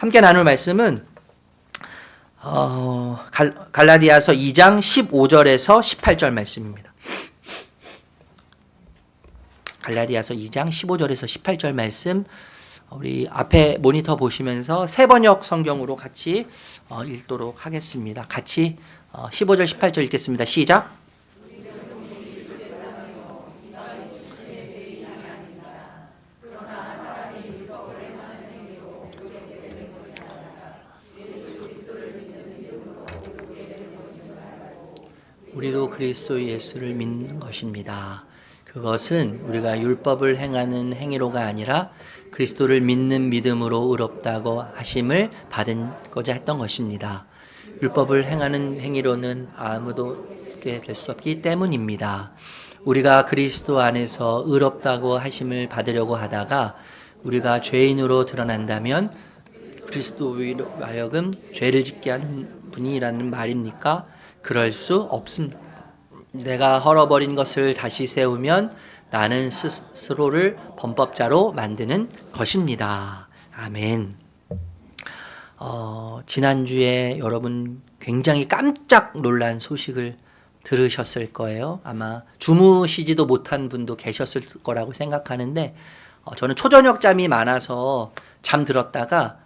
함께 나눌 말씀은 갈라디아서 2장 15절에서 18절 말씀입니다. 갈라디아서 2장 15절에서 18절 말씀, 우리 앞에 모니터 보시면서 새 번역 성경으로 같이 읽도록 하겠습니다. 같이 15절 18절 읽겠습니다. 시작. 우리도 그리스도 예수를 믿는 것입니다. 그것은 우리가 율법을 행하는 행위로가 아니라 그리스도를 믿는 믿음으로 의롭다고 하심을 받은고자 했던 것입니다. 율법을 행하는 행위로는 아무도 될 수 없기 때문입니다. 우리가 그리스도 안에서 의롭다고 하심을 받으려고 하다가 우리가 죄인으로 드러난다면 그리스도로 하여금 죄를 짓게 하는 분이라는 말입니까? 그럴 수 없습니다. 내가 헐어버린 것을 다시 세우면 나는 스스로를 범법자로 만드는 것입니다. 아멘. 지난주에 여러분 굉장히 깜짝 놀란 소식을 들으셨을 거예요. 아마 주무시지도 못한 분도 계셨을 거라고 생각하는데, 저는 초저녁 잠이 많아서 잠들었다가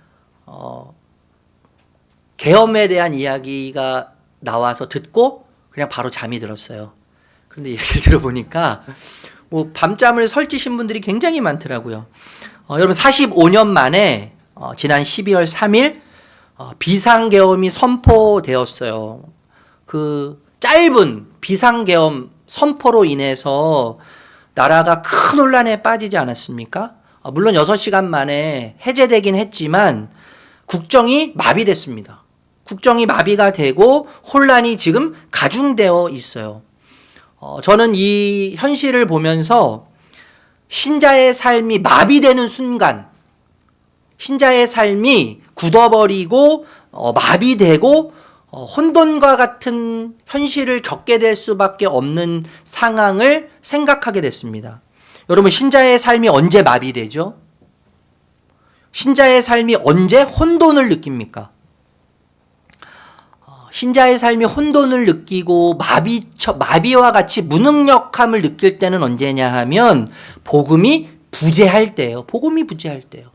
계엄에 대한 이야기가 나와서 듣고 그냥 바로 잠이 들었어요. 그런데 얘기를 들어보니까 밤잠을 설치신 분들이 굉장히 많더라고요. 여러분 45년 만에 지난 12월 3일 비상계엄이 선포되었어요. 그 짧은 비상계엄 선포로 인해서 나라가 큰 혼란에 빠지지 않았습니까? 물론 6시간 만에 해제되긴 했지만 국정이 마비됐습니다. 국정이 마비가 되고 혼란이 지금 가중되어 있어요. 저는 이 현실을 보면서 신자의 삶이 마비되는 순간, 신자의 삶이 굳어버리고 마비되고 혼돈과 같은 현실을 겪게 될 수밖에 없는 상황을 생각하게 됐습니다. 여러분, 신자의 삶이 언제 마비되죠? 신자의 삶이 언제 혼돈을 느낍니까? 신자의 삶이 혼돈을 느끼고 마비와 같이 무능력함을 느낄 때는 언제냐 하면 복음이 부재할 때예요. 복음이 부재할 때요.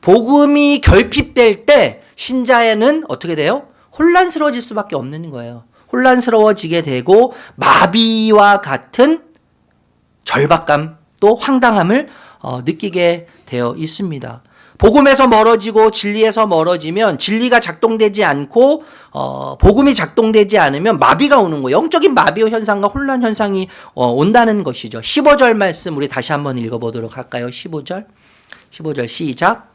복음이 결핍될 때 신자에는 어떻게 돼요? 혼란스러워질 수밖에 없는 거예요. 혼란스러워지게 되고 마비와 같은 절박감 또 황당함을 느끼게 되어 있습니다. 복음에서 멀어지고 진리에서 멀어지면 진리가 작동되지 않고 복음이 작동되지 않으면 마비가 오는 거예요. 영적인 마비 현상과 혼란 현상이 온다는 것이죠. 15절 말씀 우리 다시 한번 읽어보도록 할까요? 15절 시작.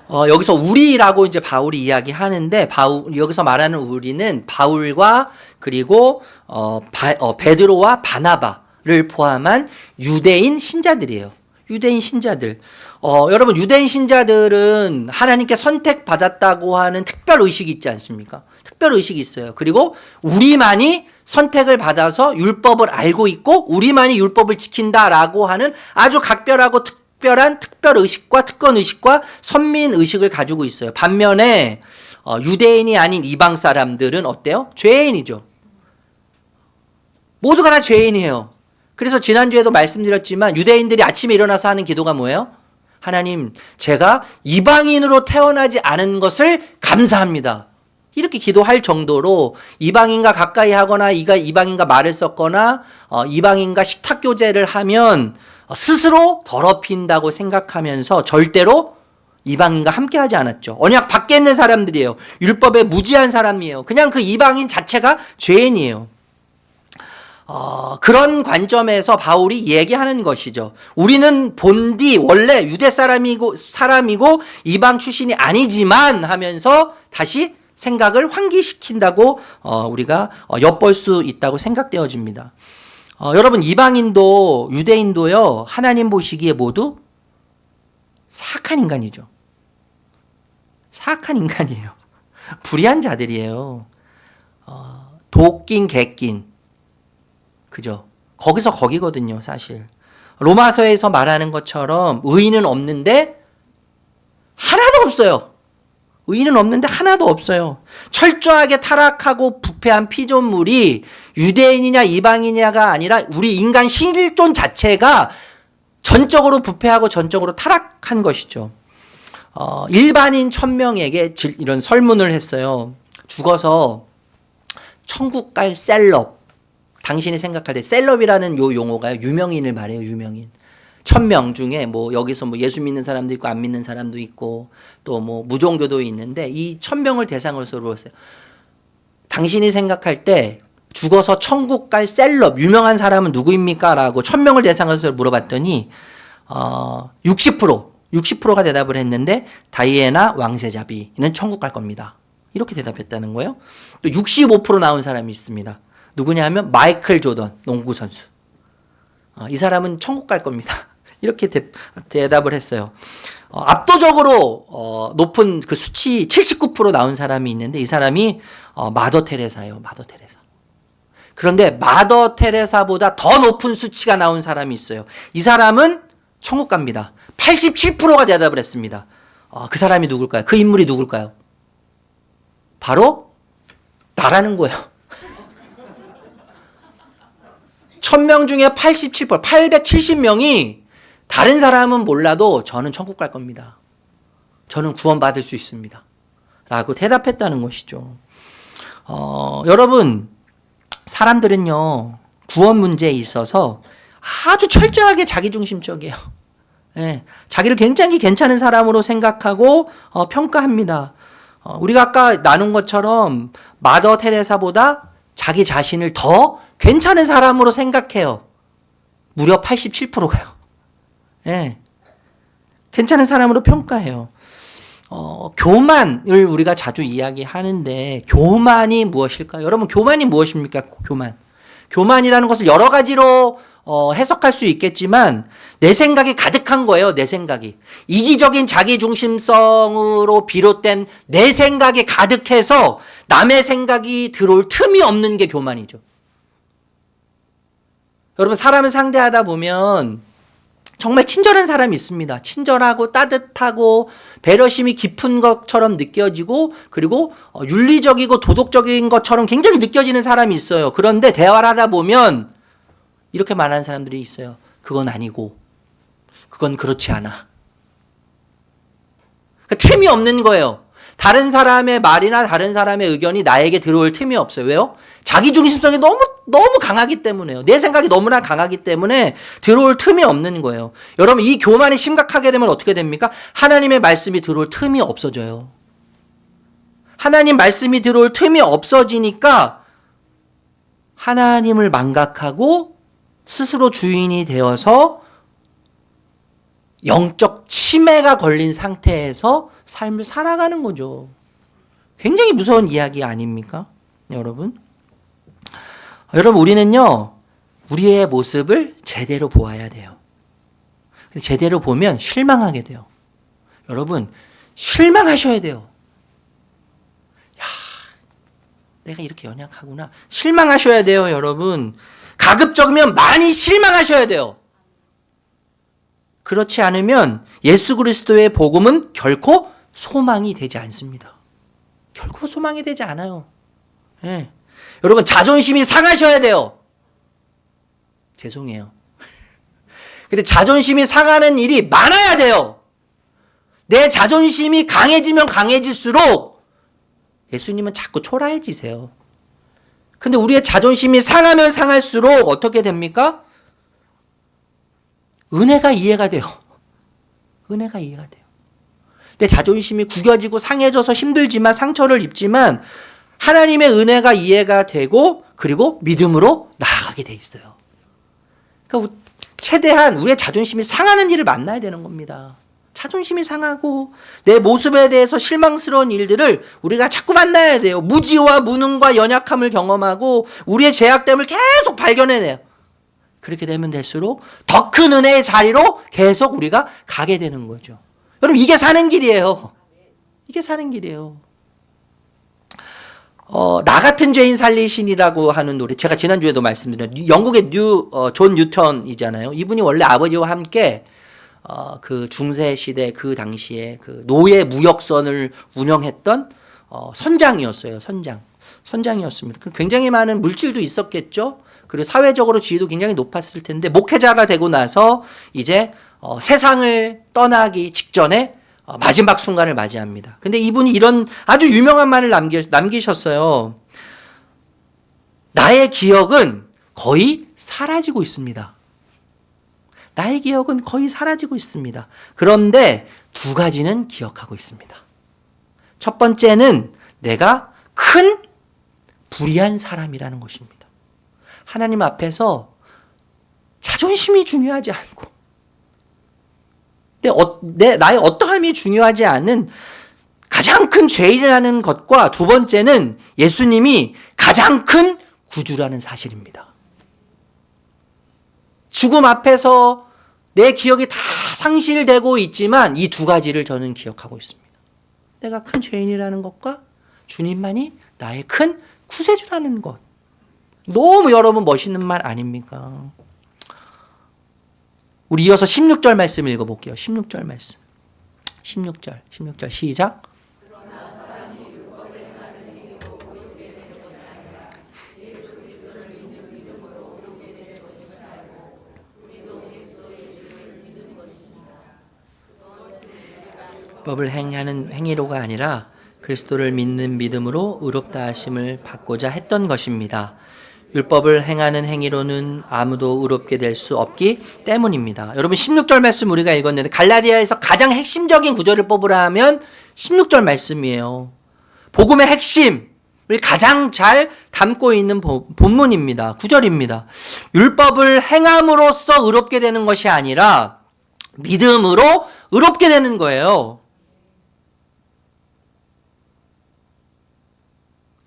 여기서 우리라고 이제 바울이 이야기하는데 여기서 말하는 우리는 바울과 그리고 베드로와 바나바를 포함한 유대인 신자들이에요. 유대인 신자들. 여러분, 유대인 신자들은 하나님께 선택받았다고 하는 특별 의식이 있지 않습니까? 특별 의식이 있어요. 그리고 우리만이 선택을 받아서 율법을 알고 있고 우리만이 율법을 지킨다라고 하는 아주 각별하고 특별한 특별 의식과 특권 의식과 선민 의식을 가지고 있어요. 반면에 유대인이 아닌 이방 사람들은 어때요? 죄인이죠. 모두가 다 죄인이에요. 그래서 지난주에도 말씀드렸지만 유대인들이 아침에 일어나서 하는 기도가 뭐예요? 하나님, 제가 이방인으로 태어나지 않은 것을 감사합니다. 이렇게 기도할 정도로 이방인과 가까이 하거나 이방인과 말을 섞거나 이방인과 식탁 교제를 하면 스스로 더럽힌다고 생각하면서 절대로 이방인과 함께 하지 않았죠. 언약 밖에 있는 사람들이에요. 율법에 무지한 사람이에요. 그냥 그 이방인 자체가 죄인이에요. 그런 관점에서 바울이 얘기하는 것이죠. 우리는 본디 원래 유대 사람이고 이방 출신이 아니지만 하면서 다시 생각을 환기시킨다고 우리가 엿볼 수 있다고 생각되어집니다. 여러분, 이방인도 유대인도요, 하나님 보시기에 모두 사악한 인간이죠. 사악한 인간이에요. 불의한 자들이에요. 도낀 개낀. 그죠? 거기서 거기거든요, 사실. 로마서에서 말하는 것처럼 의인은 없는데 하나도 없어요. 의인은 없는데 하나도 없어요. 철저하게 타락하고 부패한 피조물이 유대인이냐 이방인이냐가 아니라 우리 인간 실존 자체가 전적으로 부패하고 전적으로 타락한 것이죠. 일반인 1000명에게 이런 설문을 했어요. 죽어서 천국 갈 셀럽. 당신이 생각할 때 셀럽이라는 요 용어가 유명인을 말해요. 유명인. 1000명 중에 뭐 여기서 뭐 예수 믿는 사람도 있고 안 믿는 사람도 있고 또 뭐 무종교도 있는데 이 1000명을 대상으로 물어봤어요. 당신이 생각할 때 죽어서 천국 갈 셀럽 유명한 사람은 누구입니까? 라고 1000명을 대상으로 물어봤더니 60%가 대답을 했는데 다이애나 왕세자비는 천국 갈 겁니다. 이렇게 대답했다는 거예요. 또 65% 나온 사람이 있습니다. 누구냐 하면 마이클 조던 농구 선수. 이 사람은 천국 갈 겁니다. 이렇게 대답을 했어요. 압도적으로 높은 그 수치 79% 나온 사람이 있는데 이 사람이 마더 테레사예요. 마더 테레사. 그런데 마더 테레사보다 더 높은 수치가 나온 사람이 있어요. 이 사람은 천국 갑니다. 87%가 대답을 했습니다. 그 사람이 누굴까요? 그 인물이 누굴까요? 바로 나라는 거예요. 1000명 중에 87%, 870명이 다른 사람은 몰라도 저는 천국 갈 겁니다. 저는 구원받을 수 있습니다. 라고 대답했다는 것이죠. 여러분, 사람들은요, 구원 문제에 있어서 아주 철저하게 자기중심적이에요. 네, 자기를 굉장히 괜찮은 사람으로 생각하고 평가합니다. 우리가 아까 나눈 것처럼 마더 테레사보다 자기 자신을 더 괜찮은 사람으로 생각해요. 무려 87%가요. 네. 괜찮은 사람으로 평가해요. 교만을 우리가 자주 이야기하는데 교만이 무엇일까요? 여러분 교만이 무엇입니까? 교만. 교만이라는 것을 여러 가지로 해석할 수 있겠지만 내 생각이 가득한 거예요. 내 생각이. 이기적인 자기중심성으로 비롯된 내 생각이 가득해서 남의 생각이 들어올 틈이 없는 게 교만이죠. 여러분 사람을 상대하다 보면 정말 친절한 사람이 있습니다. 친절하고 따뜻하고 배려심이 깊은 것처럼 느껴지고 그리고 윤리적이고 도덕적인 것처럼 굉장히 느껴지는 사람이 있어요. 그런데 대화를 하다 보면 이렇게 말하는 사람들이 있어요. 그건 아니고 그건 그렇지 않아. 그러니까 틈이 없는 거예요. 다른 사람의 말이나 다른 사람의 의견이 나에게 들어올 틈이 없어요. 왜요? 자기중심성이 너무 강하기 때문에요. 내 생각이 너무나 강하기 때문에 들어올 틈이 없는 거예요. 여러분 이 교만이 심각하게 되면 어떻게 됩니까? 하나님의 말씀이 들어올 틈이 없어져요. 하나님 말씀이 들어올 틈이 없어지니까 하나님을 망각하고 스스로 주인이 되어서 영적 치매가 걸린 상태에서 삶을 살아가는 거죠. 굉장히 무서운 이야기 아닙니까? 여러분. 여러분 우리는요. 우리의 모습을 제대로 보아야 돼요. 제대로 보면 실망하게 돼요. 여러분 실망하셔야 돼요. 야, 내가 이렇게 연약하구나. 실망하셔야 돼요, 여러분. 가급적이면 많이 실망하셔야 돼요. 그렇지 않으면 예수 그리스도의 복음은 결코 소망이 되지 않습니다. 결코 소망이 되지 않아요. 네. 여러분 자존심이 상하셔야 돼요. 죄송해요. 근데 자존심이 상하는 일이 많아야 돼요. 내 자존심이 강해지면 강해질수록 예수님은 자꾸 초라해지세요. 근데 우리의 자존심이 상하면 상할수록 어떻게 됩니까? 은혜가 이해가 돼요. 은혜가 이해가 돼요. 내 자존심이 구겨지고 상해져서 힘들지만 상처를 입지만 하나님의 은혜가 이해가 되고 그리고 믿음으로 나아가게 돼 있어요. 그러니까 최대한 우리의 자존심이 상하는 일을 만나야 되는 겁니다. 자존심이 상하고 내 모습에 대해서 실망스러운 일들을 우리가 자꾸 만나야 돼요. 무지와 무능과 연약함을 경험하고 우리의 죄악됨을 계속 발견해내요. 그렇게 되면 될수록 더 큰 은혜의 자리로 계속 우리가 가게 되는 거죠. 여러분 이게 사는 길이에요. 이게 사는 길이에요. 나 같은 죄인 살리신이라고 하는 노래, 제가 지난주에도 말씀드렸는데, 영국의 존 뉴턴이잖아요. 이분이 원래 아버지와 함께 그 중세 시대 그 당시에 그 노예 무역선을 운영했던 선장이었어요. 선장이었습니다. 굉장히 많은 물질도 있었겠죠. 그리고 사회적으로 지위도 굉장히 높았을 텐데, 목회자가 되고 나서 이제 세상을 떠나기 직전에 마지막 순간을 맞이합니다. 근데 이분이 이런 아주 유명한 말을 남기셨어요. 나의 기억은 거의 사라지고 있습니다. 나의 기억은 거의 사라지고 있습니다. 그런데 두 가지는 기억하고 있습니다. 첫 번째는 내가 큰 불의한 사람이라는 것입니다. 하나님 앞에서 자존심이 중요하지 않고 나의 어떠함이 중요하지 않은 가장 큰 죄인이라는 것과, 두 번째는 예수님이 가장 큰 구주라는 사실입니다. 죽음 앞에서 내 기억이 다 상실되고 있지만 이 두 가지를 저는 기억하고 있습니다. 내가 큰 죄인이라는 것과 주님만이 나의 큰 구세주라는 것. 너무 여러분 멋있는 말 아닙니까? 우리 이어서 16절 말씀 읽어볼게요. 16절 말씀. 16절 시작. 율법을 행하는 행위로가 아니라 그리스도를 믿는 믿음으로 의롭다 하심을 받고자 했던 것입니다. 율법을 행하는 행위로는 아무도 의롭게 될 수 없기 때문입니다. 여러분 16절 말씀 우리가 읽었는데, 갈라디아에서 가장 핵심적인 구절을 뽑으라 하면 16절 말씀이에요. 복음의 핵심을 가장 잘 담고 있는 본문입니다. 구절입니다. 율법을 행함으로써 의롭게 되는 것이 아니라 믿음으로 의롭게 되는 거예요.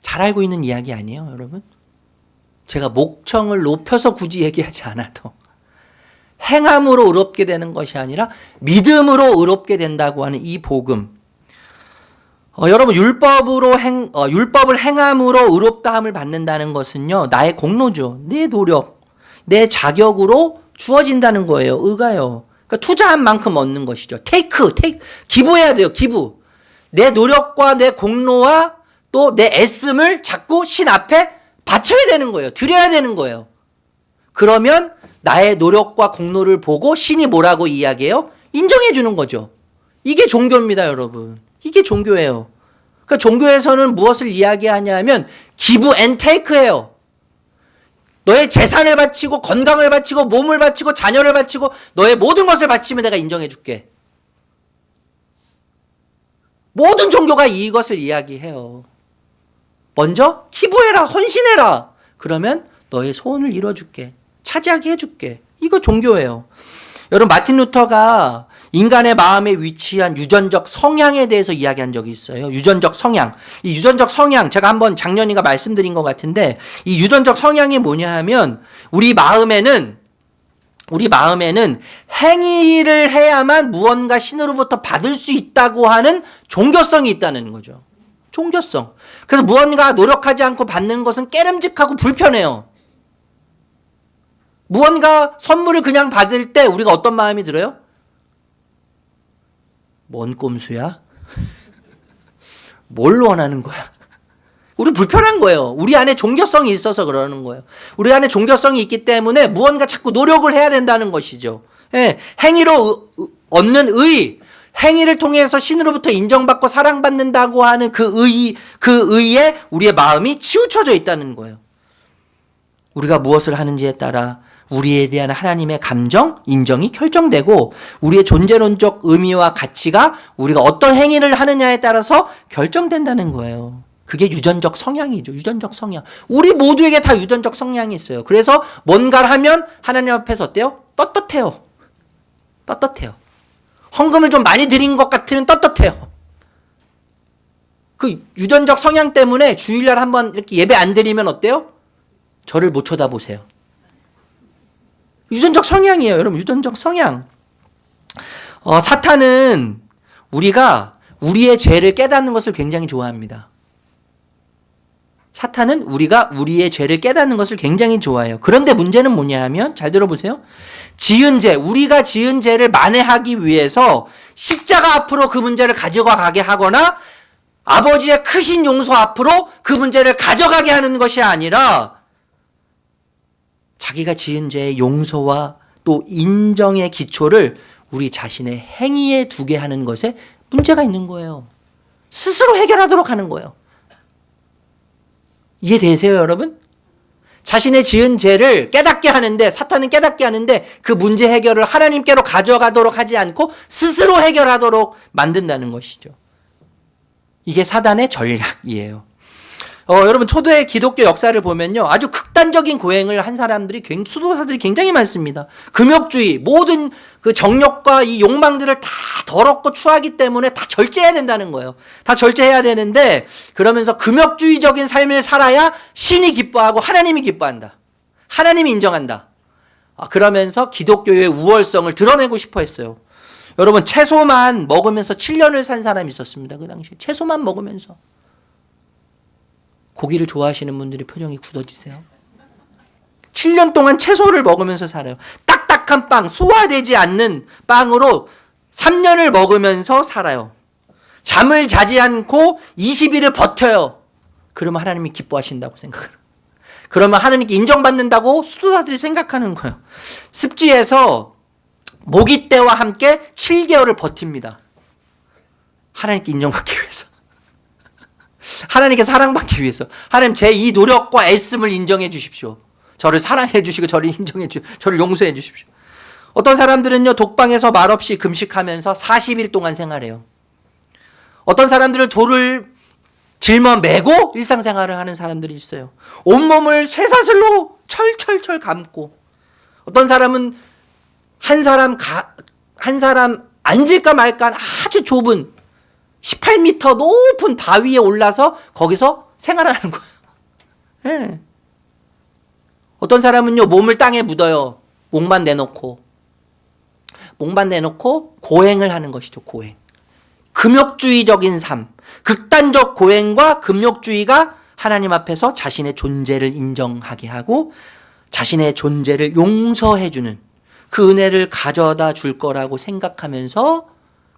잘 알고 있는 이야기 아니에요, 여러분? 제가 목청을 높여서 굳이 얘기하지 않아도 행함으로 의롭게 되는 것이 아니라 믿음으로 의롭게 된다고 하는 이 복음. 여러분 율법을 행함으로 의롭다함을 받는다는 것은요, 나의 공로죠. 내 노력, 내 자격으로 주어진다는 거예요. 의가요. 그러니까 투자한 만큼 얻는 것이죠. 기부해야 돼요. 기부. 내 노력과 내 공로와 또 내 애씀을 자꾸 신 앞에 바쳐야 되는 거예요. 드려야 되는 거예요. 그러면 나의 노력과 공로를 보고 신이 뭐라고 이야기해요? 인정해 주는 거죠. 이게 종교입니다, 여러분. 이게 종교예요. 그러니까 종교에서는 무엇을 이야기하냐면 기브 앤 테이크예요. 너의 재산을 바치고 건강을 바치고 몸을 바치고 자녀를 바치고 너의 모든 것을 바치면 내가 인정해 줄게. 모든 종교가 이것을 이야기해요. 먼저 기부해라, 헌신해라. 그러면 너의 소원을 이뤄줄게. 차지하게 해줄게. 이거 종교예요. 여러분 마틴 루터가 인간의 마음에 위치한 유전적 성향에 대해서 이야기한 적이 있어요. 유전적 성향. 이 유전적 성향 제가 한번 작년인가 말씀드린 것 같은데, 이 유전적 성향이 뭐냐 하면 우리 마음에는 행위를 해야만 무언가 신으로부터 받을 수 있다고 하는 종교성이 있다는 거죠. 종교성. 그래서 무언가 노력하지 않고 받는 것은 깨름직하고 불편해요. 무언가 선물을 그냥 받을 때 우리가 어떤 마음이 들어요? 뭔 꼼수야? 뭘 원하는 거야? 우리 불편한 거예요. 우리 안에 종교성이 있어서 그러는 거예요. 우리 안에 종교성이 있기 때문에 무언가 자꾸 노력을 해야 된다는 것이죠. 예, 행위로 얻는 의, 행위를 통해서 신으로부터 인정받고 사랑받는다고 하는 그 의에 우리의 마음이 치우쳐져 있다는 거예요. 우리가 무엇을 하는지에 따라 우리에 대한 하나님의 감정, 인정이 결정되고 우리의 존재론적 의미와 가치가 우리가 어떤 행위를 하느냐에 따라서 결정된다는 거예요. 그게 유전적 성향이죠. 유전적 성향. 우리 모두에게 다 유전적 성향이 있어요. 그래서 뭔가를 하면 하나님 앞에서 어때요? 떳떳해요. 헌금을 좀 많이 드린 것 같으면 떳떳해요. 그 유전적 성향 때문에 주일날 한번 이렇게 예배 안 드리면 어때요? 저를 못 쳐다보세요. 유전적 성향이에요, 여러분. 유전적 성향. 사탄은 우리가 우리의 죄를 깨닫는 것을 굉장히 좋아합니다. 사탄은 우리가 우리의 죄를 깨닫는 것을 굉장히 좋아해요. 그런데 문제는 뭐냐 하면, 잘 들어보세요. 지은 죄, 우리가 지은 죄를 만회하기 위해서 십자가 앞으로 그 문제를 가지고 가게 하거나 아버지의 크신 용서 앞으로 그 문제를 가져가게 하는 것이 아니라 자기가 지은 죄의 용서와 또 인정의 기초를 우리 자신의 행위에 두게 하는 것에 문제가 있는 거예요. 스스로 해결하도록 하는 거예요. 이해되세요, 여러분? 자신의 지은 죄를 깨닫게 하는데, 사탄은 깨닫게 하는데 그 문제 해결을 하나님께로 가져가도록 하지 않고 스스로 해결하도록 만든다는 것이죠. 이게 사단의 전략이에요. 여러분, 초대 기독교 역사를 보면요, 아주 극단적인 고행을 한 사람들이, 수도사들이 굉장히 많습니다. 금욕주의, 모든 그 정욕과 이 욕망들을 다 더럽고 추하기 때문에 다 절제해야 된다는 거예요. 다 절제해야 되는데, 그러면서 금욕주의적인 삶을 살아야 신이 기뻐하고 하나님이 기뻐한다. 하나님이 인정한다. 그러면서 기독교의 우월성을 드러내고 싶어 했어요. 여러분, 채소만 먹으면서 7년을 산 사람이 있었습니다. 그 당시에. 채소만 먹으면서. 고기를 좋아하시는 분들이 표정이 굳어지세요. 7년 동안 채소를 먹으면서 살아요. 딱딱한 빵, 소화되지 않는 빵으로 3년을 먹으면서 살아요. 잠을 자지 않고 20일을 버텨요. 그러면 하나님이 기뻐하신다고 생각해요. 그러면 하나님께 인정받는다고 수도사들이 생각하는 거예요. 습지에서 모기 때와 함께 7개월을 버팁니다. 하나님께 인정받기 위해서. 하나님께 사랑받기 위해서. 하나님, 제 이 노력과 애씀을 인정해 주십시오. 저를 사랑해 주시고 저를 인정해 주시고 저를 용서해 주십시오. 어떤 사람들은요, 독방에서 말없이 금식하면서 40일 동안 생활해요. 어떤 사람들은 돌을 짊어 메고 일상생활을 하는 사람들이 있어요. 온몸을 쇠사슬로 철철철 감고. 어떤 사람은 한 사람 앉을까 말까 아주 좁은 18m 높은 바위에 올라서 거기서 생활하는 거예요. 네. 어떤 사람은요, 몸을 땅에 묻어요. 목만 내놓고 고행을 하는 것이죠. 고행. 금욕주의적인 삶, 극단적 고행과 금욕주의가 하나님 앞에서 자신의 존재를 인정하게 하고 자신의 존재를 용서해주는 그 은혜를 가져다 줄 거라고 생각하면서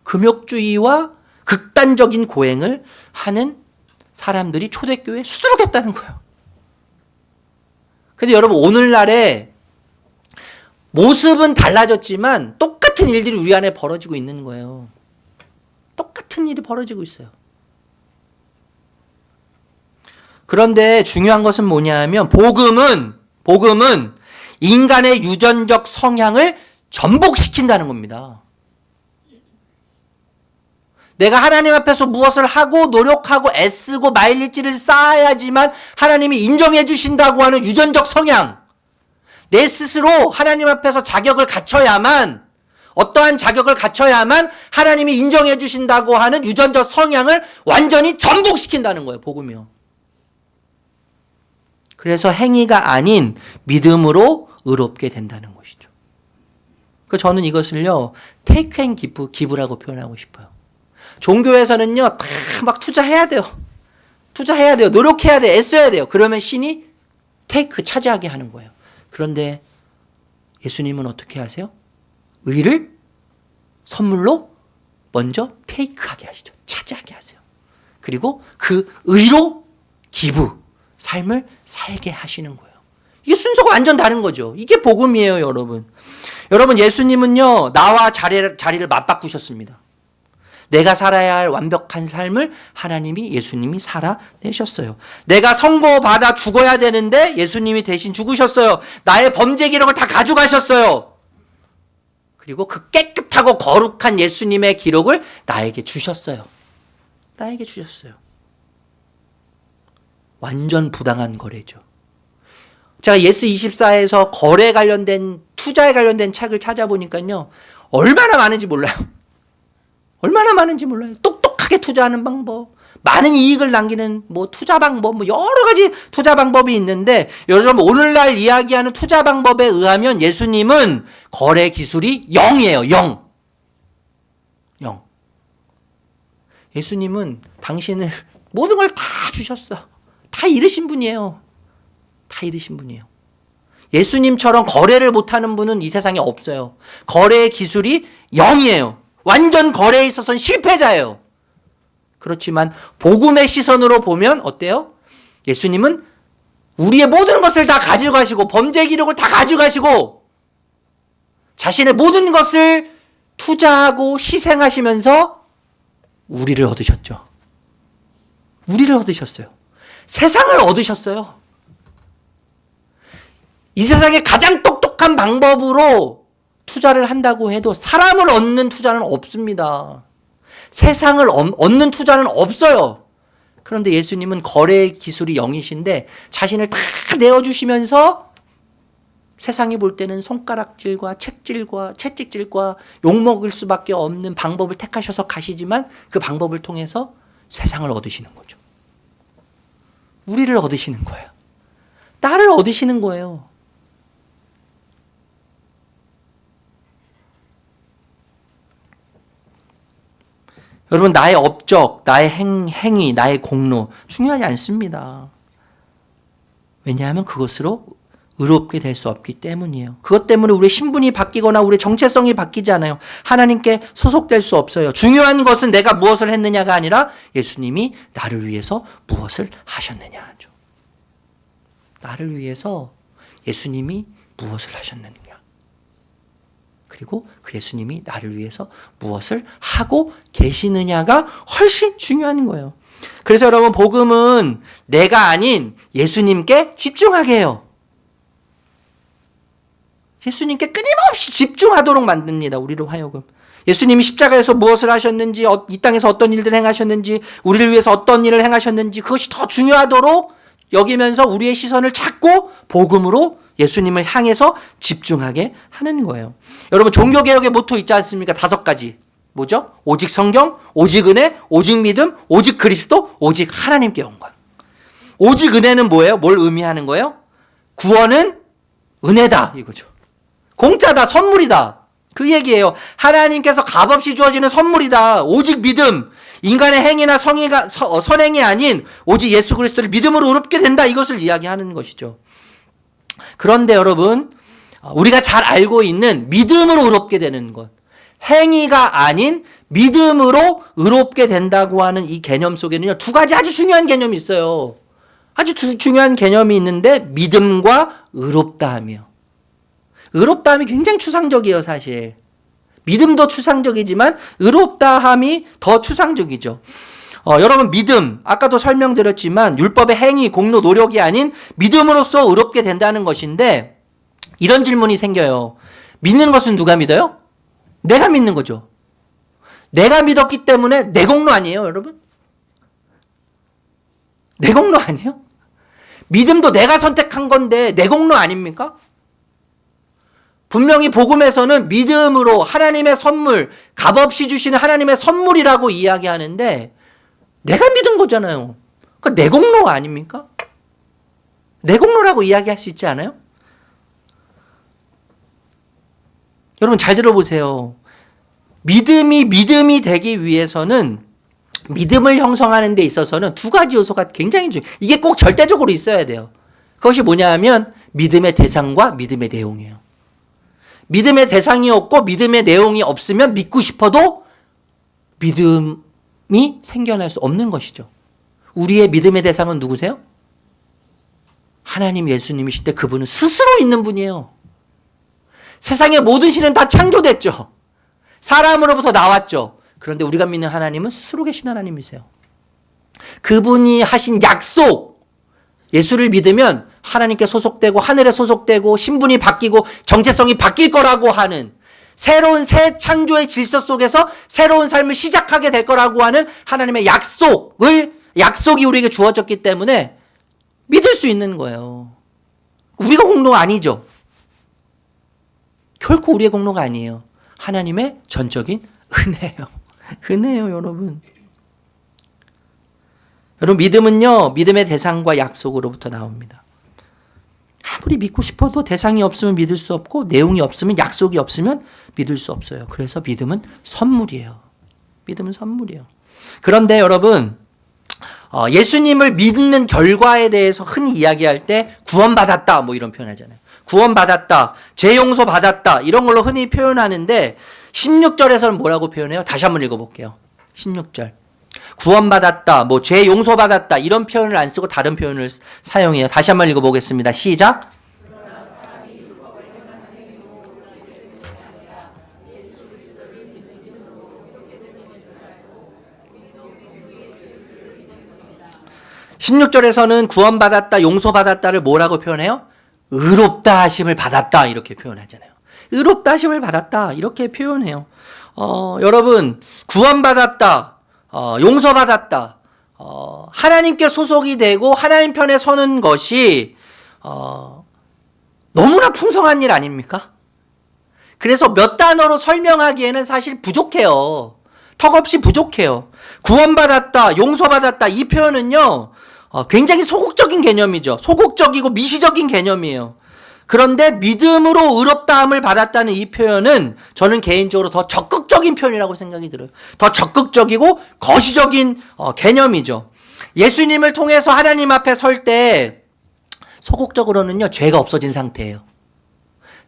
금욕주의와 극단적인 고행을 하는 사람들이 초대교회에 수두룩했다는 거예요. 근데 여러분, 오늘날에 모습은 달라졌지만 똑같은 일들이 우리 안에 벌어지고 있는 거예요. 똑같은 일이 벌어지고 있어요. 그런데 중요한 것은 뭐냐 하면 복음은 인간의 유전적 성향을 전복시킨다는 겁니다. 내가 하나님 앞에서 무엇을 하고 노력하고 애쓰고 마일리지를 쌓아야지만 하나님이 인정해 주신다고 하는 유전적 성향, 내 스스로 하나님 앞에서 자격을 갖춰야만, 어떠한 자격을 갖춰야만 하나님이 인정해 주신다고 하는 유전적 성향을 완전히 전복시킨다는 거예요, 복음이요. 그래서 행위가 아닌 믿음으로 의롭게 된다는 것이죠. 저는 이것을요, 테이크앤 기브라고 표현하고 싶어요. 종교에서는요, 다 막 투자해야 돼요. 노력해야 돼. 애써야 돼요. 그러면 신이 차지하게 하는 거예요. 그런데 예수님은 어떻게 하세요? 의를 선물로 먼저 테이크하게 하시죠. 차지하게 하세요. 그리고 그 의로 삶을 살게 하시는 거예요. 이게 순서가 완전 다른 거죠. 이게 복음이에요, 여러분. 여러분, 예수님은요, 나와 자리를 맞바꾸셨습니다. 내가 살아야 할 완벽한 삶을 예수님이 살아내셨어요. 내가 선고받아 죽어야 되는데 예수님이 대신 죽으셨어요. 나의 범죄 기록을 다 가져가셨어요. 그리고 그 깨끗하고 거룩한 예수님의 기록을 나에게 주셨어요. 완전 부당한 거래죠. 제가 예스24에서 거래 관련된, 투자에 관련된 책을 찾아보니까요, 얼마나 많은지 몰라요. 똑똑하게 투자하는 방법, 많은 이익을 남기는 투자 방법, 여러 가지 투자 방법이 있는데, 여러분, 오늘날 이야기하는 투자 방법에 의하면 예수님은 거래 기술이 0이에요. 0. 예수님은 당신을 모든 걸 다 주셨어. 다 다 잃으신 분이에요. 다 잃으신 분이에요. 예수님처럼 거래를 못하는 분은 이 세상에 없어요. 거래의 기술이 0이에요. 완전 거래에 있어서는 실패자예요. 그렇지만 복음의 시선으로 보면 어때요? 예수님은 우리의 모든 것을 다 가져가시고 범죄 기록을 다 가져가시고 자신의 모든 것을 투자하고 희생하시면서 우리를 얻으셨죠. 우리를 얻으셨어요. 세상을 얻으셨어요. 이 세상에 가장 똑똑한 방법으로 투자를 한다고 해도 사람을 얻는 투자는 없습니다. 세상을 얻는 투자는 없어요. 그런데 예수님은 거래 기술이 0이신데 자신을 다 내어주시면서 세상이 볼 때는 손가락질과 책질과 채찍질과 욕먹을 수밖에 없는 방법을 택하셔서 가시지만 그 방법을 통해서 세상을 얻으시는 거죠. 우리를 얻으시는 거예요. 나를 얻으시는 거예요. 여러분, 나의 업적, 나의 행위, 나의 공로 중요하지 않습니다. 왜냐하면 그것으로 의롭게 될 수 없기 때문이에요. 그것 때문에 우리의 신분이 바뀌거나 우리의 정체성이 바뀌지 않아요. 하나님께 소속될 수 없어요. 중요한 것은 내가 무엇을 했느냐가 아니라 예수님이 나를 위해서 무엇을 하셨느냐죠. 나를 위해서 예수님이 무엇을 하셨느냐. 그리고 그 예수님이 나를 위해서 무엇을 하고 계시느냐가 훨씬 중요한 거예요. 그래서 여러분, 복음은 내가 아닌 예수님께 집중하게 해요. 예수님께 끊임없이 집중하도록 만듭니다. 우리로 하여금. 예수님이 십자가에서 무엇을 하셨는지, 이 땅에서 어떤 일들을 행하셨는지, 우리를 위해서 어떤 일을 행하셨는지 그것이 더 중요하도록 여기면서 우리의 시선을 자꾸 복음으로 예수님을 향해서 집중하게 하는 거예요. 여러분, 종교개혁의 모토 있지 않습니까? 5가지. 뭐죠? 오직 성경, 오직 은혜, 오직 믿음, 오직 그리스도, 오직 하나님께 영광. 오직 은혜는 뭐예요? 뭘 의미하는 거예요? 구원은 은혜다 이거죠. 공짜다, 선물이다. 그 얘기예요. 하나님께서 값없이 주어지는 선물이다. 오직 믿음, 인간의 행위나 선행이 아닌 오직 예수 그리스도를 믿음으로 의롭게 된다. 이것을 이야기하는 것이죠. 그런데 여러분, 우리가 잘 알고 있는 믿음으로 의롭게 되는 것, 행위가 아닌 믿음으로 의롭게 된다고 하는 이 개념 속에는요, 2가지 아주 중요한 개념이 있어요. 아주 중요한 개념이 있는데 믿음과 의롭다함이요. 의롭다함이 굉장히 추상적이에요, 사실. 믿음도 추상적이지만 의롭다함이 더 추상적이죠. 여러분, 믿음, 아까도 설명드렸지만 율법의 행위, 공로, 노력이 아닌 믿음으로써 의롭게 된다는 것인데 이런 질문이 생겨요. 믿는 것은 누가 믿어요? 내가 믿는 거죠. 내가 믿었기 때문에 내 공로 아니에요, 여러분? 내 공로 아니에요? 믿음도 내가 선택한 건데 내 공로 아닙니까? 분명히 복음에서는 믿음으로 하나님의 선물, 값없이 주시는 하나님의 선물이라고 이야기하는데 내가 믿은 거잖아요. 그러니까 내 공로 아닙니까? 내 공로라고 이야기할 수 있지 않아요? 여러분, 잘 들어보세요. 믿음이 되기 위해서는, 믿음을 형성하는 데 있어서는 2가지 요소가 굉장히 중요해요. 이게 꼭 절대적으로 있어야 돼요. 그것이 뭐냐 하면 믿음의 대상과 믿음의 내용이에요. 믿음의 대상이 없고 믿음의 내용이 없으면 믿고 싶어도 믿음이 생겨날 수 없는 것이죠. 우리의 믿음의 대상은 누구세요? 하나님 예수님이신데 그분은 스스로 있는 분이에요. 세상의 모든 신은 다 창조됐죠. 사람으로부터 나왔죠. 그런데 우리가 믿는 하나님은 스스로 계신 하나님이세요. 그분이 하신 약속, 예수를 믿으면 하나님께 소속되고 하늘에 소속되고 신분이 바뀌고 정체성이 바뀔 거라고 하는 새로운 새 창조의 질서 속에서 새로운 삶을 시작하게 될 거라고 하는 하나님의 약속이 우리에게 주어졌기 때문에 믿을 수 있는 거예요. 우리가 공로가 아니죠. 결코 우리의 공로가 아니에요. 하나님의 전적인 은혜예요. 은혜예요, 여러분. 여러분, 믿음은요, 믿음의 대상과 약속으로부터 나옵니다. 아무리 믿고 싶어도 대상이 없으면 믿을 수 없고 내용이 없으면, 약속이 없으면 믿을 수 없어요. 그래서 믿음은 선물이에요. 믿음은 선물이에요. 그런데 여러분, 예수님을 믿는 결과에 대해서 흔히 이야기할 때 구원받았다 뭐 이런 표현 하잖아요. 구원받았다, 죄 용서 받았다 이런 걸로 흔히 표현하는데 16절에서는 뭐라고 표현해요? 다시 한번 읽어볼게요. 16절. 구원받았다, 뭐 죄 용서받았다 이런 표현을 안 쓰고 다른 표현을 사용해요. 다시 한번 읽어보겠습니다. 시작. 16절에서는 구원받았다, 용서받았다를 뭐라고 표현해요? 의롭다 하심을 받았다 이렇게 표현하잖아요. 의롭다 하심을 받았다 이렇게 표현해요. 여러분 구원받았다, 용서받았다, 하나님께 소속이 되고 하나님 편에 서는 것이 너무나 풍성한 일 아닙니까? 그래서 몇 단어로 설명하기에는 사실 부족해요. 턱없이 부족해요. 구원받았다, 용서받았다 이 표현은요 굉장히 소극적인 개념이죠. 소극적이고 미시적인 개념이에요. 그런데 믿음으로 의롭다함을 받았다는 이 표현은 저는 개인적으로 더 적극적인 표현이라고 생각이 들어요. 더 적극적이고 거시적인 개념이죠. 예수님을 통해서 하나님 앞에 설 때 소극적으로는요 죄가 없어진 상태예요.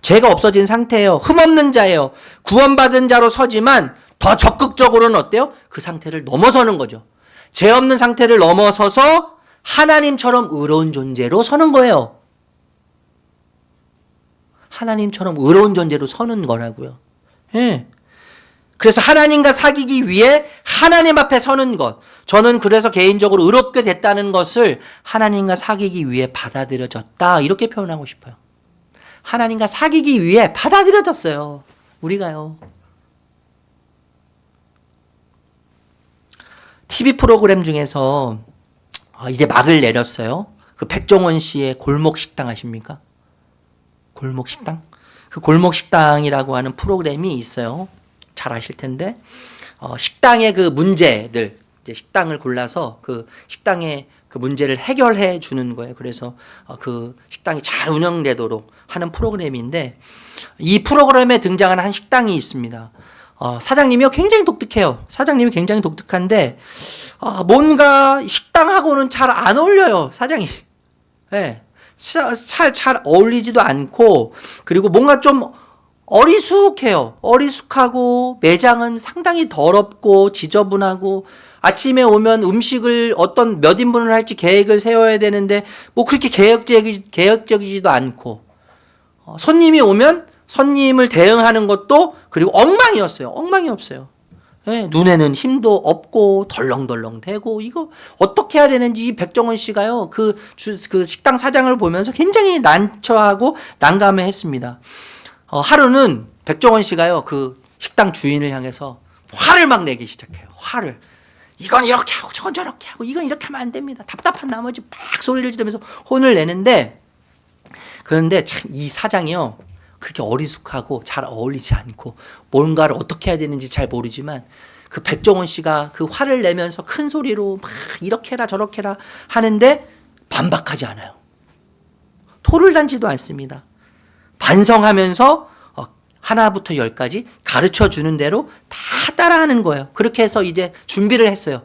죄가 없어진 상태예요. 흠없는 자예요. 구원받은 자로 서지만 더 적극적으로는 어때요? 그 상태를 넘어서는 거죠. 죄 없는 상태를 넘어서서 하나님처럼 의로운 존재로 서는 거예요. 하나님처럼 의로운 존재로 서는 거라고요. 예. 그래서 하나님과 사귀기 위해 하나님 앞에 서는 것. 저는 그래서 개인적으로 의롭게 됐다는 것을 하나님과 사귀기 위해 받아들여졌다. 이렇게 표현하고 싶어요. 하나님과 사귀기 위해 받아들여졌어요. 우리가요. TV 프로그램 중에서 이제 막을 내렸어요. 그 백종원 씨의 골목식당 아십니까? 골목식당? 그 골목식당이라고 하는 프로그램이 있어요. 잘 아실 텐데 식당의 그 문제들, 이제 식당을 골라서 그 식당의 그 문제를 해결해 주는 거예요. 그래서 그 식당이 잘 운영되도록 하는 프로그램인데 이 프로그램에 등장하는 한 식당이 있습니다. 사장님이요 굉장히 독특해요. 사장님이 굉장히 독특한데 뭔가 식당하고는 잘 안 어울려요. 사장이. 네. 잘 어울리지도 않고 그리고 뭔가 좀 어리숙해요. 어리숙하고 매장은 상당히 더럽고 지저분하고 아침에 오면 음식을 어떤 몇 인분을 할지 계획을 세워야 되는데 뭐 그렇게 계획적이지도 않고 손님이 오면 손님을 대응하는 것도 그리고 엉망이었어요. 엉망이 없어요. 네, 눈에는 힘도 없고 덜렁덜렁 대고 이거 어떻게 해야 되는지 백종원 씨가요 그 식당 사장을 보면서 굉장히 난처하고 난감해했습니다. 하루는 백종원 씨가요 그 식당 주인을 향해서 화를 막 내기 시작해요. 화를. 이건 이렇게 하고 저건 저렇게 하고 이건 이렇게 하면 안 됩니다. 답답한 나머지 막 소리를 지르면서 혼을 내는데 그런데 참 이 사장이요 그렇게 어리숙하고 잘 어울리지 않고 뭔가를 어떻게 해야 되는지 잘 모르지만 그 백종원 씨가 그 화를 내면서 큰 소리로 막 이렇게 해라 저렇게 해라 하는데 반박하지 않아요. 토를 단지도 않습니다. 반성하면서 하나부터 열까지 가르쳐 주는 대로 다 따라하는 거예요. 그렇게 해서 이제 준비를 했어요.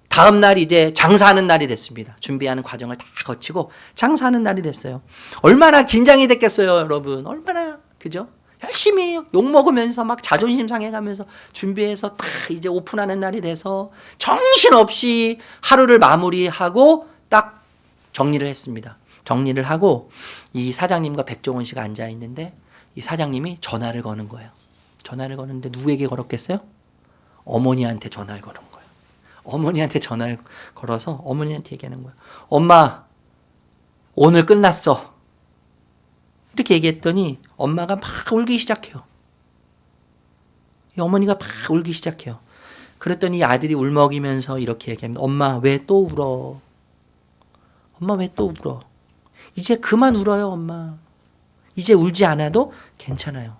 다음 날 이제 장사하는 날이 됐습니다. 준비하는 과정을 다 거치고 장사하는 날이 됐어요. 얼마나 긴장이 됐겠어요, 여러분. 얼마나 그죠? 열심히 욕 먹으면서 막 자존심 상해가면서 준비해서 딱 이제 오픈하는 날이 돼서 정신없이 하루를 마무리하고 딱 정리를 했습니다. 정리를 하고 이 사장님과 백종원 씨가 앉아 있는데 이 사장님이 전화를 거는 거예요. 전화를 거는데 누구에게 걸었겠어요? 어머니한테 전화를 거는 거예요. 어머니한테 전화를 걸어서 어머니한테 얘기하는 거예요. 엄마, 오늘 끝났어. 이렇게 얘기했더니 엄마가 막 울기 시작해요. 이 어머니가 막 울기 시작해요. 그랬더니 아들이 울먹이면서 이렇게 얘기합니다. 엄마, 왜 또 울어? 엄마, 왜 또 울어? 이제 그만 울어요, 엄마. 이제 울지 않아도 괜찮아요.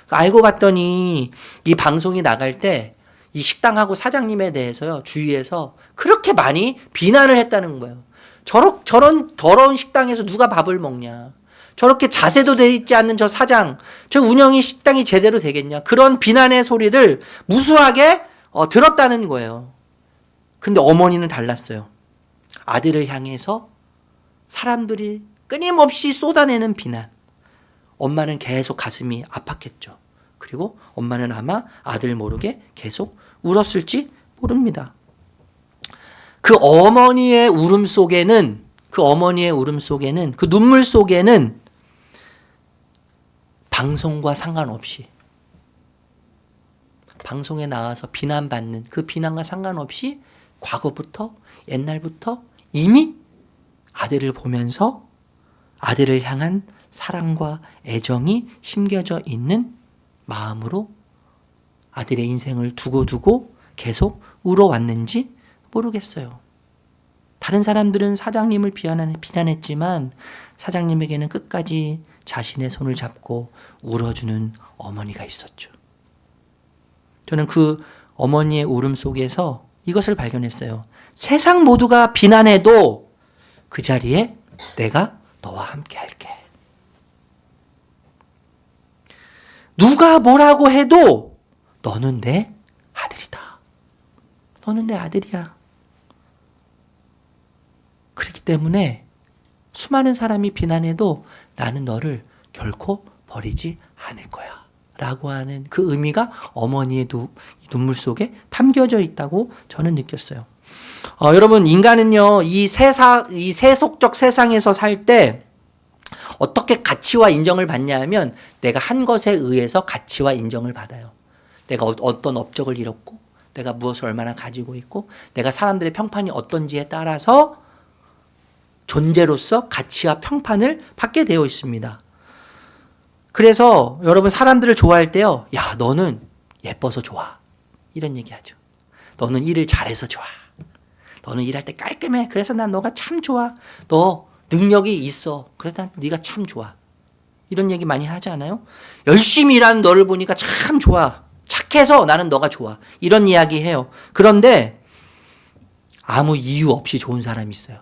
알고 봤더니 이 방송이 나갈 때 이 식당하고 사장님에 대해서요, 주위에서 그렇게 많이 비난을 했다는 거예요. 저런 더러운 식당에서 누가 밥을 먹냐. 저렇게 자세도 돼 있지 않는 저 사장, 저 운영이 식당이 제대로 되겠냐. 그런 비난의 소리를 무수하게 들었다는 거예요. 근데 어머니는 달랐어요. 아들을 향해서 사람들이 끊임없이 쏟아내는 비난. 엄마는 계속 가슴이 아팠겠죠. 그리고 엄마는 아마 아들 모르게 계속 울었을지 모릅니다. 그 어머니의 울음 속에는, 그 눈물 속에는 방송과 상관없이, 방송에 나와서 비난받는 그 비난과 상관없이 과거부터, 옛날부터 이미 아들을 보면서 아들을 향한 사랑과 애정이 심겨져 있는 마음으로 아들의 인생을 두고두고 계속 울어왔는지 모르겠어요. 다른 사람들은 사장님을 비난했지만 사장님에게는 끝까지 자신의 손을 잡고 울어주는 어머니가 있었죠. 저는 그 어머니의 울음 속에서 이것을 발견했어요. 세상 모두가 비난해도 그 자리에 내가 너와 함께 할게. 누가 뭐라고 해도 너는 내 아들이다. 너는 내 아들이야. 그렇기 때문에 수많은 사람이 비난해도 나는 너를 결코 버리지 않을 거야. 라고 하는 그 의미가 어머니의 눈물 속에 담겨져 있다고 저는 느꼈어요. 여러분, 인간은요, 이 세속적 세상에서 살 때 어떻게 가치와 인정을 받냐 하면 내가 한 것에 의해서 가치와 인정을 받아요. 내가 어떤 업적을 이뤘고, 내가 무엇을 얼마나 가지고 있고, 내가 사람들의 평판이 어떤지에 따라서 존재로서 가치와 평판을 받게 되어 있습니다. 그래서 여러분, 사람들을 좋아할 때요, 야, 너는 예뻐서 좋아. 이런 얘기 하죠. 너는 일을 잘해서 좋아. 너는 일할 때 깔끔해. 그래서 난 너가 참 좋아. 너 능력이 있어. 그래서 난 네가 참 좋아. 이런 얘기 많이 하지 않아요? 열심히 일하는 너를 보니까 참 좋아. 착해서 나는 너가 좋아. 이런 이야기 해요. 그런데 아무 이유 없이 좋은 사람이 있어요.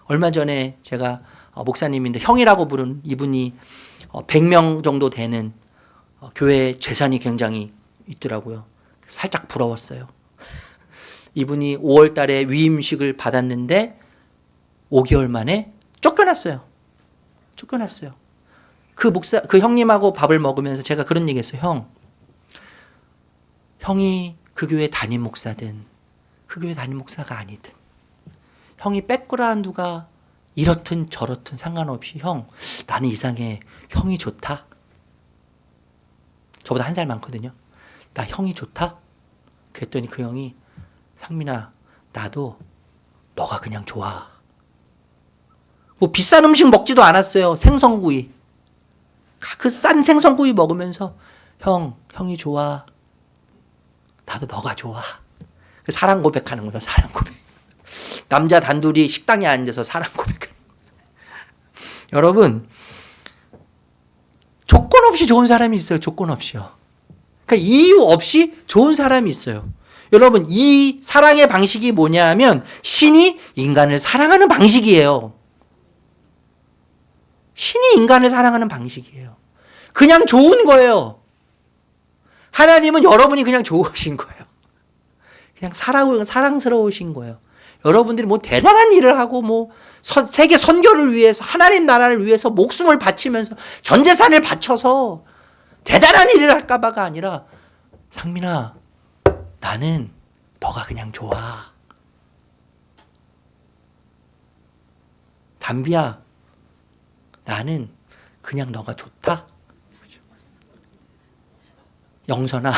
얼마 전에 제가 목사님인데 형이라고 부른 이분이 100명 정도 되는 교회 재산이 굉장히 있더라고요. 살짝 부러웠어요. 이분이 5월 달에 위임식을 받았는데 5개월 만에 쫓겨났어요. 그 형님하고 밥을 먹으면서 제가 그런 얘기 했어요. 형이 그 교회 담임 목사든 그 교회 담임 목사가 아니든 형이 백그라운드가 이렇든 저렇든 상관없이 나는 이상해. 형이 좋다. 저보다 한 살 많거든요. 나 형이 좋다. 그랬더니 그 형이 상민아, 나도 너가 그냥 좋아. 뭐 비싼 음식 먹지도 않았어요. 생선구이. 그 싼 생선구이 먹으면서 형이 좋아. 나도 너가 좋아. 사랑 고백하는 거죠. 사랑 고백. 남자 단둘이 식당에 앉아서 사랑 고백하는 거예요. 여러분, 조건 없이 좋은 사람이 있어요. 조건 없이요. 그러니까 이유 없이 좋은 사람이 있어요. 여러분, 이 사랑의 방식이 뭐냐 하면 신이 인간을 사랑하는 방식이에요. 신이 인간을 사랑하는 방식이에요. 그냥 좋은 거예요. 하나님은 여러분이 그냥 좋으신 거예요. 그냥 사랑스러우신 거예요. 여러분들이 뭐 대단한 일을 하고 뭐 세계 선교를 위해서 하나님 나라를 위해서 목숨을 바치면서 전 재산을 바쳐서 대단한 일을 할까봐가 아니라 상민아, 나는 너가 그냥 좋아. 담비야, 나는 그냥 너가 좋다. 영선아,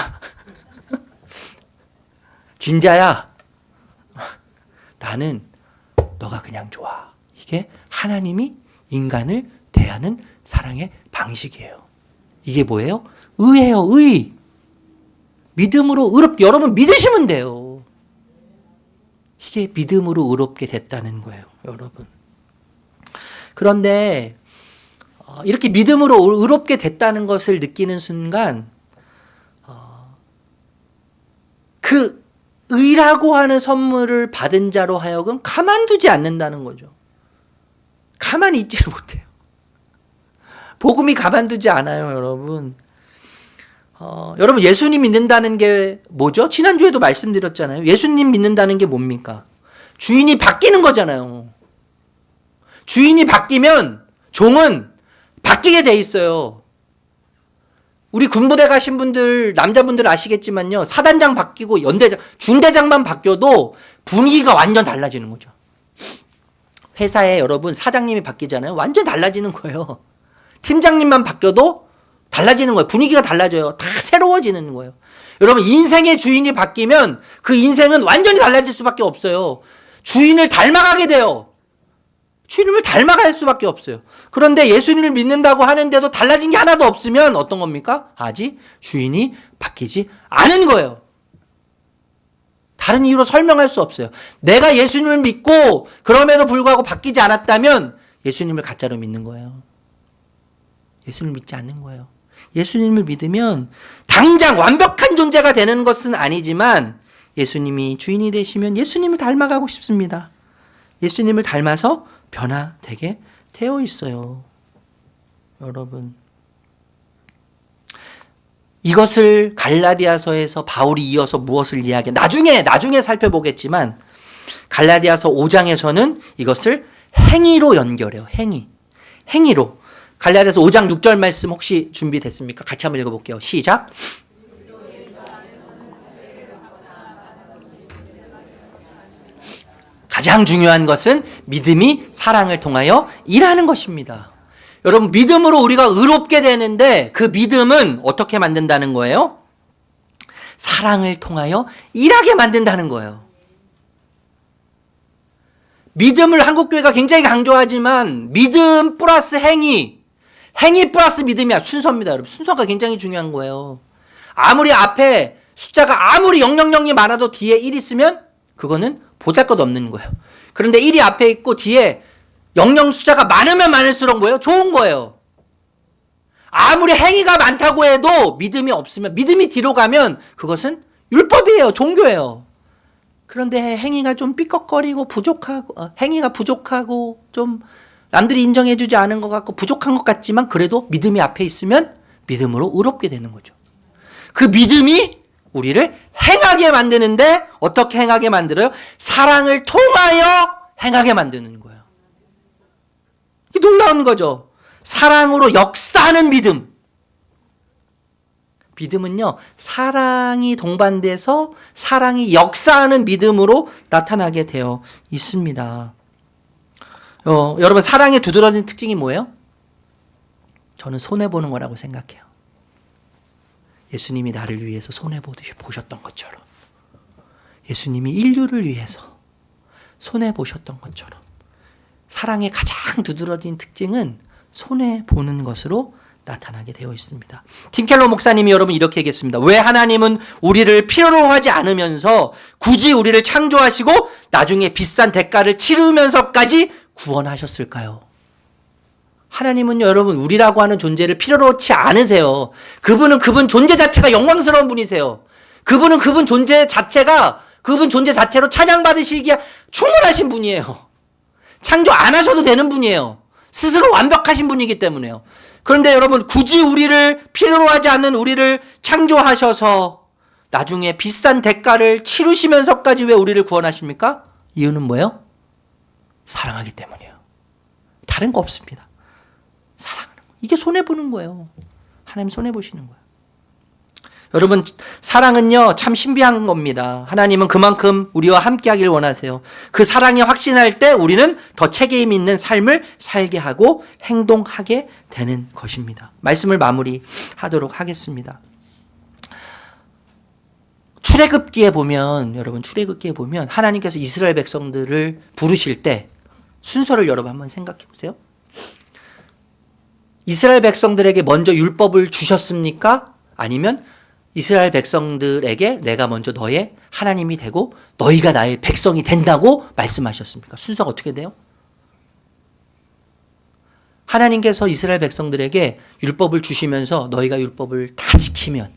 진자야, 나는 너가 그냥 좋아. 이게 하나님이 인간을 대하는 사랑의 방식이에요. 이게 뭐예요? 의예요, 의. 믿음으로 여러분 믿으시면 돼요. 이게 믿음으로 의롭게 됐다는 거예요, 여러분. 그런데 이렇게 믿음으로 의롭게 됐다는 것을 느끼는 순간 그 의라고 하는 선물을 받은 자로 하여금 가만두지 않는다는 거죠. 가만히 있지를 못해요. 복음이 가만두지 않아요, 여러분. 여러분, 예수님 믿는다는 게 뭐죠? 지난주에도 말씀드렸잖아요. 예수님 믿는다는 게 뭡니까? 주인이 바뀌는 거잖아요. 주인이 바뀌면 종은 바뀌게 돼 있어요. 우리 군부대 가신 분들, 남자분들 아시겠지만요. 사단장 바뀌고 연대장, 중대장만 바뀌어도 분위기가 완전 달라지는 거죠. 회사에 여러분 사장님이 바뀌잖아요. 완전 달라지는 거예요. 팀장님만 바뀌어도 달라지는 거예요. 분위기가 달라져요. 다 새로워지는 거예요. 여러분 인생의 주인이 바뀌면 그 인생은 완전히 달라질 수밖에 없어요. 주인을 닮아가게 돼요. 주님을 닮아갈 수밖에 없어요. 그런데 예수님을 믿는다고 하는데도 달라진 게 하나도 없으면 어떤 겁니까? 아직 주인이 바뀌지 않은 거예요. 다른 이유로 설명할 수 없어요. 내가 예수님을 믿고 그럼에도 불구하고 바뀌지 않았다면 예수님을 가짜로 믿는 거예요. 예수님을 믿지 않는 거예요. 예수님을 믿으면 당장 완벽한 존재가 되는 것은 아니지만 예수님이 주인이 되시면 예수님을 닮아가고 싶습니다. 예수님을 닮아서 변화되게 되어 있어요. 여러분. 이것을 갈라디아서에서 바울이 이어서 무엇을 이야기해? 나중에 살펴보겠지만 갈라디아서 5장에서는 이것을 행위로 연결해요. 행위로. 갈라디아서 5장 6절 말씀 혹시 준비됐습니까? 같이 한번 읽어볼게요. 시작. 가장 중요한 것은 믿음이 사랑을 통하여 일하는 것입니다. 여러분 믿음으로 우리가 의롭게 되는데 그 믿음은 어떻게 만든다는 거예요? 사랑을 통하여 일하게 만든다는 거예요. 믿음을 한국교회가 굉장히 강조하지만 믿음 플러스 행위 플러스 믿음이야. 순서입니다. 여러분 순서가 굉장히 중요한 거예요. 아무리 앞에 숫자가 아무리 000이 많아도 뒤에 1 있으면 그거는 보잘것없는 거예요. 그런데 1이 앞에 있고 뒤에 00 숫자가 많으면 많을수록 뭐예요? 좋은 거예요. 아무리 행위가 많다고 해도 믿음이 없으면 믿음이 뒤로 가면 그것은 율법이에요. 종교예요. 그런데 행위가 좀 삐걱거리고 행위가 부족하고 좀 남들이 인정해주지 않은 것 같고 부족한 것 같지만 그래도 믿음이 앞에 있으면 믿음으로 의롭게 되는 거죠. 그 믿음이 우리를 행하게 만드는데 어떻게 행하게 만들어요? 사랑을 통하여 행하게 만드는 거예요. 이게 놀라운 거죠. 사랑으로 역사하는 믿음. 믿음은요, 사랑이 동반돼서 사랑이 역사하는 믿음으로 나타나게 되어 있습니다. 여러분, 사랑의 두드러진 특징이 뭐예요? 저는 손해보는 거라고 생각해요. 예수님이 나를 위해서 손해보셨던 것처럼, 예수님이 인류를 위해서 손해보셨던 것처럼, 사랑의 가장 두드러진 특징은 손해보는 것으로 나타나게 되어 있습니다. 팀켈러 목사님이 여러분 이렇게 얘기했습니다. 왜 하나님은 우리를 필요로 하지 않으면서 굳이 우리를 창조하시고 나중에 비싼 대가를 치르면서까지 구원하셨을까요? 하나님은요, 여러분, 우리라고 하는 존재를 필요로 하지 않으세요. 그분은 그분 존재 자체가 영광스러운 분이세요. 그분은 그분 존재 자체로 찬양받으시기에 충분하신 분이에요. 창조 안 하셔도 되는 분이에요. 스스로 완벽하신 분이기 때문에요. 그런데 여러분, 굳이 우리를 필요로 하지 않는 우리를 창조하셔서 나중에 비싼 대가를 치르시면서까지 왜 우리를 구원하십니까? 이유는 뭐예요? 사랑하기 때문이에요. 다른 거 없습니다. 사랑하는 거. 이게 손해보는 거예요. 하나님 손해보시는 거예요. 여러분, 사랑은요, 참 신비한 겁니다. 하나님은 그만큼 우리와 함께 하길 원하세요. 그 사랑이 확신할 때 우리는 더 책임 있는 삶을 살게 하고 행동하게 되는 것입니다. 말씀을 마무리하도록 하겠습니다. 출애굽기에 보면, 여러분, 출애굽기에 보면 하나님께서 이스라엘 백성들을 부르실 때 순서를 여러분 한번 생각해 보세요. 이스라엘 백성들에게 먼저 율법을 주셨습니까? 아니면 이스라엘 백성들에게 내가 먼저 너의 하나님이 되고 너희가 나의 백성이 된다고 말씀하셨습니까? 순서가 어떻게 돼요? 하나님께서 이스라엘 백성들에게 율법을 주시면서 너희가 율법을 다 지키면,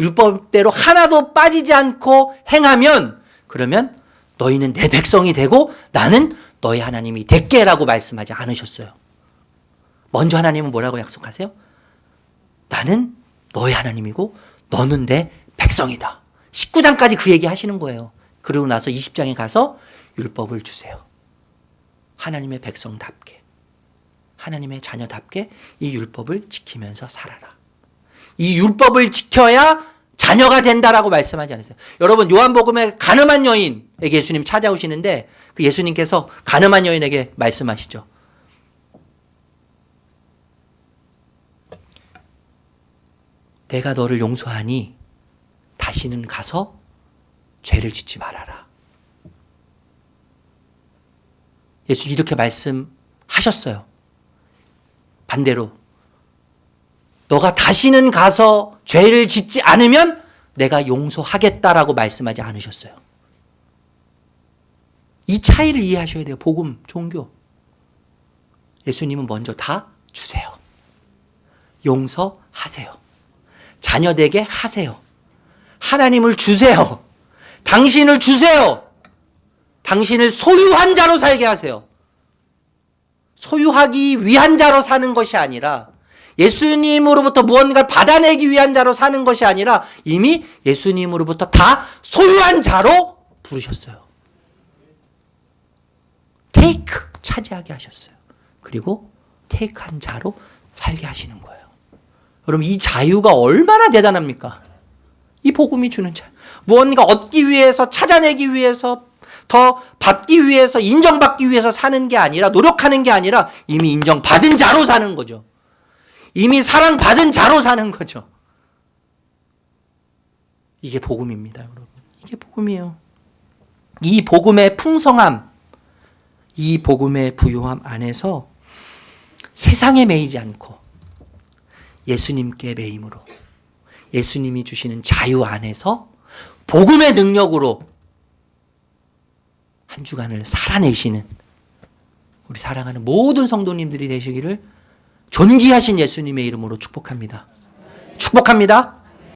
율법대로 하나도 빠지지 않고 행하면, 그러면 너희는 내 백성이 되고 나는 너희 하나님이 될게라고 말씀하지 않으셨어요. 먼저 하나님은 뭐라고 약속하세요? 나는 너의 하나님이고 너는 내 백성이다. 19장까지 그 얘기 하시는 거예요. 그러고 나서 20장에 가서 율법을 주세요. 하나님의 백성답게, 하나님의 자녀답게 이 율법을 지키면서 살아라. 이 율법을 지켜야 자녀가 된다라고 말씀하지 않으세요? 여러분, 요한복음에 가늠한 여인에게 예수님 찾아오시는데 그 예수님께서 가늠한 여인에게 말씀하시죠. 내가 너를 용서하니 다시는 가서 죄를 짓지 말아라. 예수님 이렇게 말씀하셨어요. 반대로 너가 다시는 가서 죄를 짓지 않으면 내가 용서하겠다라고 말씀하지 않으셨어요. 이 차이를 이해하셔야 돼요. 복음, 종교. 예수님은 먼저 다 주세요. 용서하세요. 자녀되게 하세요. 하나님을 주세요. 당신을 주세요. 당신을 소유한 자로 살게 하세요. 소유하기 위한 자로 사는 것이 아니라, 예수님으로부터 무언가를 받아내기 위한 자로 사는 것이 아니라 이미 예수님으로부터 다 소유한 자로 부르셨어요. 테이크, 차지하게 하셨어요. 그리고 테이크한 자로 살게 하시는 거예요. 여러분, 이 자유가 얼마나 대단합니까? 이 복음이 주는 자유. 무언가 얻기 위해서, 찾아내기 위해서, 더 받기 위해서, 인정받기 위해서 사는 게 아니라, 노력하는 게 아니라 이미 인정받은 자로 사는 거죠. 이미 사랑받은 자로 사는 거죠. 이게 복음입니다, 여러분. 이게 복음이에요. 이 복음의 풍성함, 이 복음의 부요함 안에서 세상에 매이지 않고 예수님께 매임으로, 예수님이 주시는 자유 안에서 복음의 능력으로 한 주간을 살아내시는 우리 사랑하는 모든 성도님들이 되시기를 존귀하신 예수님의 이름으로 축복합니다. 축복합니다.